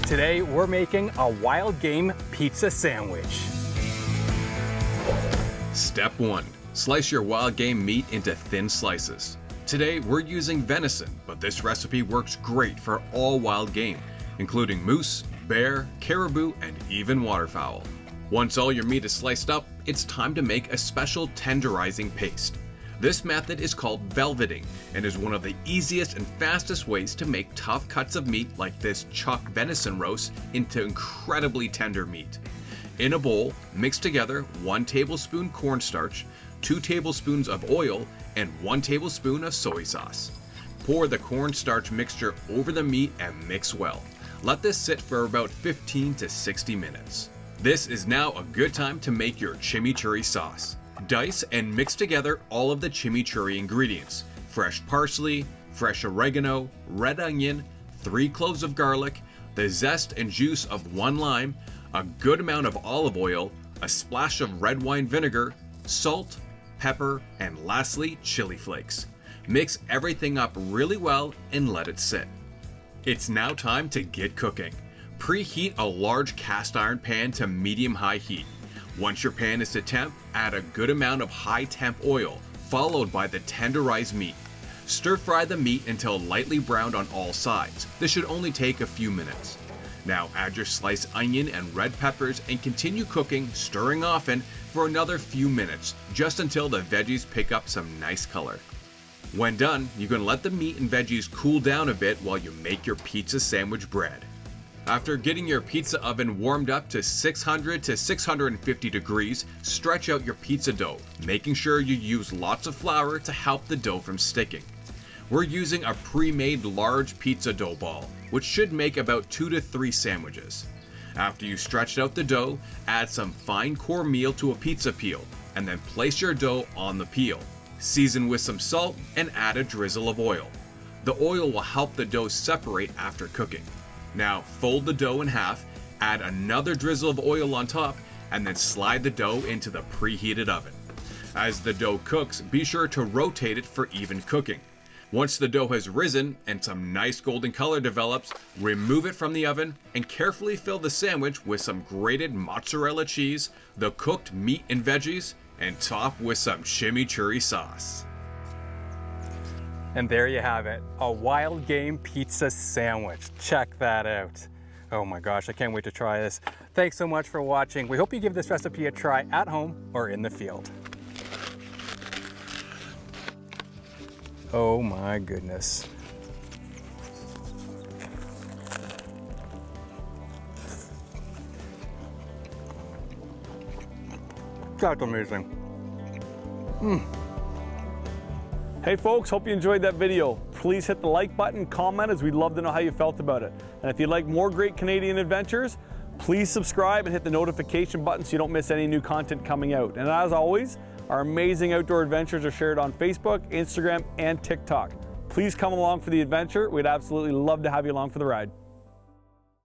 Today we're making a wild game pizza sandwich. Step 1. Slice your wild game meat into thin slices. Today we're using venison, but this recipe works great for all wild game, including moose, bear, caribou, and even waterfowl. Once all your meat is sliced up, it's time to make a special tenderizing paste. This method is called velveting and is one of the easiest and fastest ways to make tough cuts of meat like this chuck venison roast into incredibly tender meat. In a bowl, mix together 1 tablespoon cornstarch, 2 tablespoons of oil, and 1 tablespoon of soy sauce. Pour the cornstarch mixture over the meat and mix well. Let this sit for about 15 to 60 minutes. This is now a good time to make your chimichurri sauce. Dice and mix together all of the chimichurri ingredients: fresh parsley, fresh oregano, red onion, 3 cloves of garlic, the zest and juice of 1 lime, a good amount of olive oil, a splash of red wine vinegar, salt, pepper, and lastly, chili flakes. Mix everything up really well and let it sit. It's now time to get cooking. Preheat a large cast iron pan to medium-high heat. Once your pan is to temp, add a good amount of high temp oil, followed by the tenderized meat. Stir fry the meat until lightly browned on all sides. This should only take a few minutes. Now add your sliced onion and red peppers and continue cooking, stirring often, for another few minutes, just until the veggies pick up some nice color. When done, you can let the meat and veggies cool down a bit while you make your pizza sandwich bread. After getting your pizza oven warmed up to 600 to 650 degrees, stretch out your pizza dough, making sure you use lots of flour to help the dough from sticking. We're using a pre-made large pizza dough ball, which should make about 2 to 3 sandwiches. After you stretched out the dough, add some fine cornmeal to a pizza peel, and then place your dough on the peel. Season with some salt and add a drizzle of oil. The oil will help the dough separate after cooking. Now fold the dough in half, add another drizzle of oil on top, and then slide the dough into the preheated oven. As the dough cooks, be sure to rotate it for even cooking. Once the dough has risen and some nice golden color develops, remove it from the oven and carefully fill the sandwich with some grated mozzarella cheese, the cooked meat and veggies, and top with some chimichurri sauce. And there you have it, a wild game pizza sandwich. Check that out. Oh my gosh, I can't wait to try this. Thanks so much for watching. We hope you give this recipe a try at home or in the field. Oh my goodness. That's amazing. Hey folks, hope you enjoyed that video. Please hit the like button, comment, as we'd love to know how you felt about it. And if you'd like more great Canadian adventures, please subscribe and hit the notification button so you don't miss any new content coming out. And as always, our amazing outdoor adventures are shared on Facebook, Instagram, and TikTok. Please come along for the adventure. We'd absolutely love to have you along for the ride.